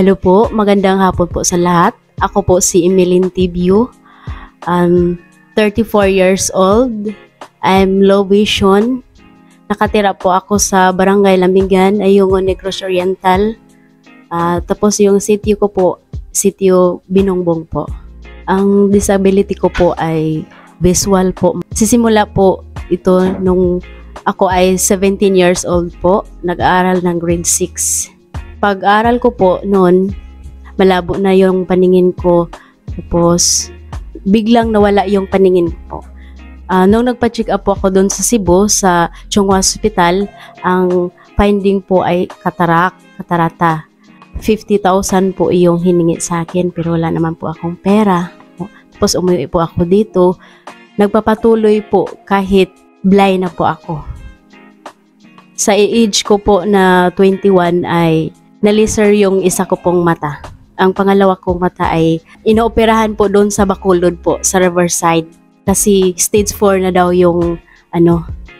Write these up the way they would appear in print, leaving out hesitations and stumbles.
Hello po, magandang hapon po sa lahat. Ako po si Emeline Tibio. 34 years old. I'm low vision. Nakatira po ako sa Barangay Lamigan, Ayungon, Negros Oriental. Tapos yung sitio ko po, sitio Binongbong po. Ang disability ko po ay visual po. Sisimula po ito nung ako ay 17 years old po. Nag-aaral ng grade 6. Pag-aral ko po noon, malabo na yung paningin ko. Tapos, biglang nawala yung paningin ko po. Nung nagpa-check up po ako doon sa Cebu, sa Chunghwa Hospital, ang finding po ay katarata. 50,000 po yung hiningi sa akin, pero wala naman po akong pera. Tapos, umuwi po ako dito. Nagpapatuloy po kahit blind na po ako. Sa age ko po na 21 ay naliser yung isa ko pong mata. Ang pangalawa kong mata ay inooperahan po doon sa Bacolod po, sa Riverside. Kasi stage 4 na daw yung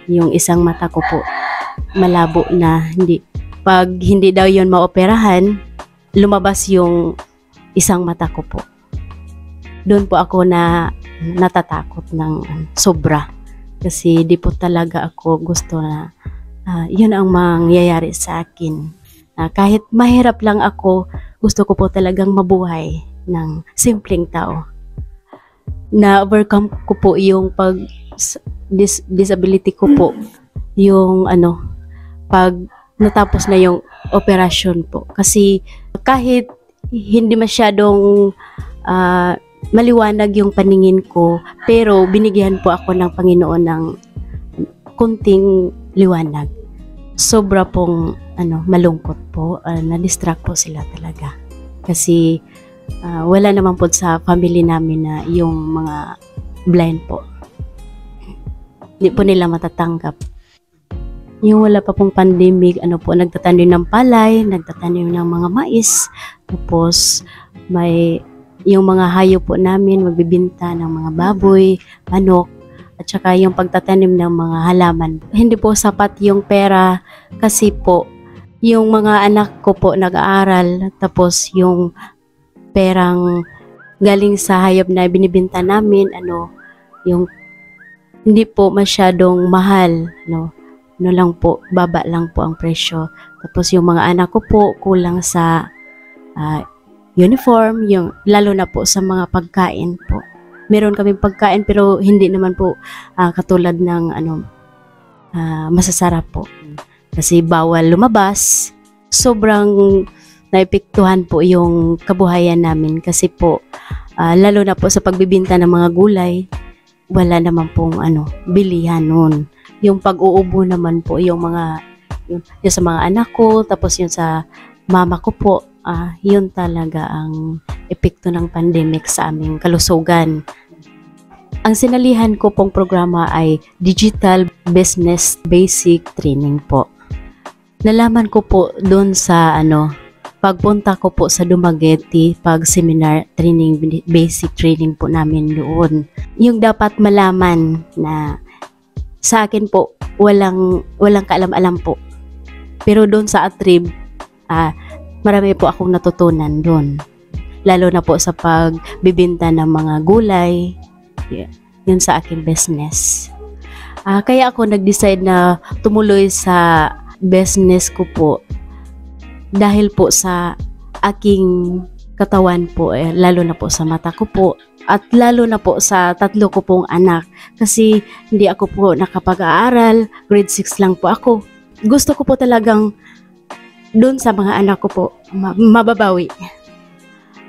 yung isang mata ko po. Malabo na pag hindi daw yon maoperahan, lumabas yung isang mata ko po. Doon po ako natatakot ng sobra. Kasi di po talaga ako gusto na yun ang mangyayari sa akin. Kahit mahirap lang ako, gusto ko po talagang mabuhay ng simpleng tao. Na-overcome ko po yung disability ko po. Yung pag natapos na yung operasyon po. Kasi kahit hindi masyadong maliwanag yung paningin ko, pero binigyan po ako ng Panginoon ng kunting liwanag. Sobra pong malungkot po, na-distract po sila talaga. Kasi wala naman po sa family namin na yung mga blind po. Hindi po nila matatanggap. Yung wala pa pong pandemic, nagtatanim ng palay, nagtatanim ng mga mais, tapos may yung mga hayop po namin, magbibinta ng mga baboy, manok, at saka yung pagtatanim ng mga halaman. Hindi po sapat yung pera kasi po yung mga anak ko po nag-aaral, tapos yung perang galing sa hayop na binibinta namin, yung hindi po masyadong mahal, lang po, baba lang po ang presyo. Tapos yung mga anak ko po kulang sa uniform, yung lalo na po sa mga pagkain po. Meron kaming pagkain pero hindi naman po katulad ng masasarap po. Kasi bawal lumabas. Sobrang naepektuhan po yung kabuhayan namin kasi po lalo na po sa pagbibinta ng mga gulay, wala naman pong bilihan noon. Yung pag-uubo naman po yung sa mga anak ko, tapos yung sa mama ko po, yun talaga ang epekto ng pandemic sa aming kalusugan. Ang sinalihan ko pong programa ay Digital Business Basic Training po. Nalaman ko po doon sa pagpunta ko po sa Dumaguete, pag-seminar training, basic training po namin doon. Yung dapat malaman na sa akin po, walang kaalam-alam po. Pero doon sa Atrib, marami po akong natutunan doon. Lalo na po sa pagbibinta ng mga gulay, yun sa aking business. Kaya ako nag-decide na tumuloy sa business ko po dahil po sa aking katawan po, lalo na po sa mata ko po, at lalo na po sa 3 ko pong anak. Kasi hindi ako po nakapag-aaral, grade 6 lang po ako. Gusto ko po talagang doon sa mga anak ko po, mababawi.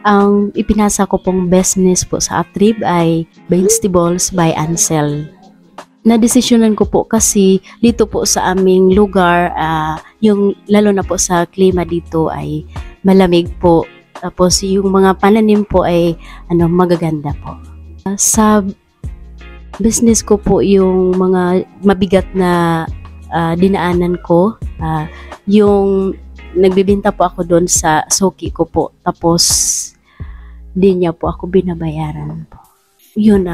Ang ipinasa ko pong business po sa Atrib ay Vegetables by Ansel. Nadesisyonan ko po kasi dito po sa aming lugar, yung lalo na po sa klima dito ay malamig po. Tapos yung mga pananim po ay magaganda po. Sa business ko po yung mga mabigat na dinaanan ko, yung nagbibinta po ako doon sa suki ko po. Tapos di niya po ako binabayaran po. Yun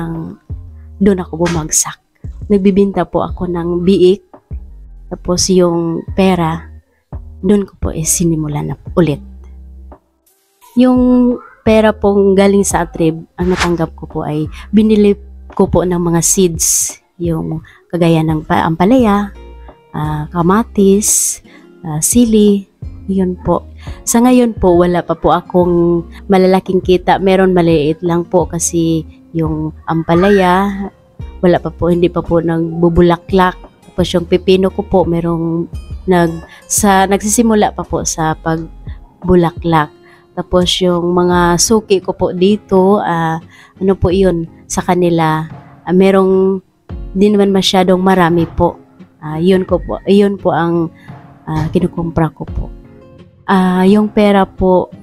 doon ako bumagsak. Nagbibinta po ako ng biik. Tapos yung pera, doon ko po sinimulan na ulit. Yung pera pong galing sa Atrib, ang natanggap ko po ay binili ko po ng mga seeds, yung kagaya ng ampalaya, kamatis, sili, yun po. Sa ngayon po, wala pa po akong malalaking kita. Meron maliit lang po kasi yung ampalaya, wala pa po, hindi pa po nagbubulaklak. Tapos yung pipino ko po, nagsisimula pa po sa pagbulaklak. Tapos yung mga suki ko po dito, ano po yun, sa kanila, merong di naman masyadong marami po. Yun po ang kinukumpra ko po. Yung pera po,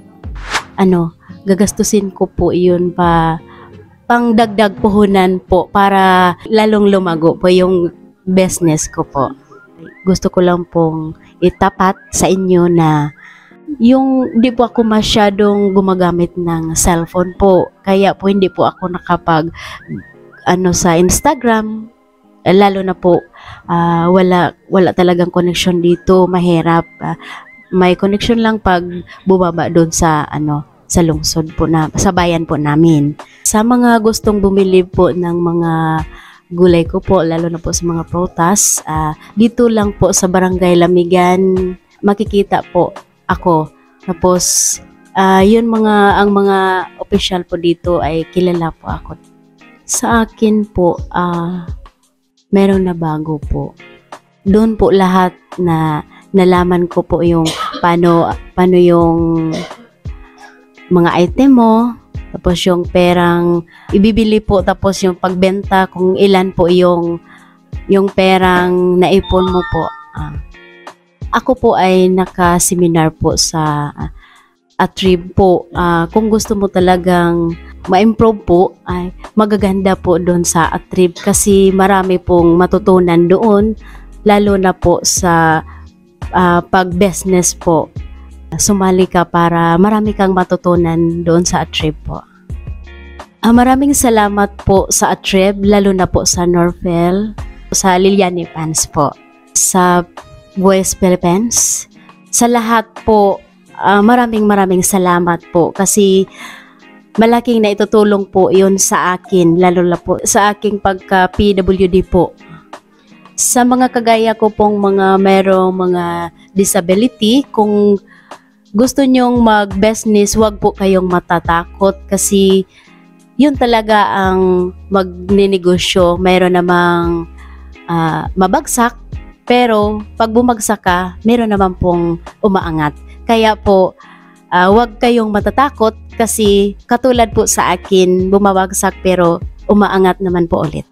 gagastusin ko po yun pang dagdag puhunan po para lalong lumago po yung business ko po. Gusto ko lang pong itapat sa inyo na yung di po ako masyadong gumagamit ng cellphone po. Kaya po hindi po ako nakapag sa Instagram. Lalo na po wala talagang connection dito, mahirap. May connection lang pag bumaba doon sa sa lungsod po sa bayan po namin. Sa mga gustong bumili po ng mga gulay ko po, lalo na po sa mga prutas, dito lang po sa Barangay Lamigan makikita po ako. Tapos ang mga official po dito ay kilala po ako. Sa akin po, meron na bago po. Doon po lahat na nalaman ko po yung paano yung mga item mo, tapos yung perang ibibili po, tapos yung pagbenta kung ilan po yung perang naipon mo po. Ako po ay naka-seminar po sa Atrib po. Kung gusto mo talagang ma-improve po, ay magaganda po doon sa Atrib kasi marami pong matutunan doon, lalo na po sa pag-business po. Sumali ka para marami kang matutunan doon sa Atrib po. Maraming salamat po sa Atrib, lalo na po sa Norfel, sa Liliani Fans po, sa West Philippines, sa lahat po. Maraming salamat po kasi malaking naitutulong po yun sa akin, lalo na po sa aking pagka-PWD po. Sa mga kagaya ko pong merong mga disability, kung gusto nyong mag-business, wag po kayong matatakot kasi yun talaga ang magninegosyo. Mayroon namang mabagsak, pero pag bumagsak ka, mayroon naman pong umaangat. Kaya po, wag kayong matatakot kasi katulad po sa akin, bumabagsak pero umaangat naman po ulit.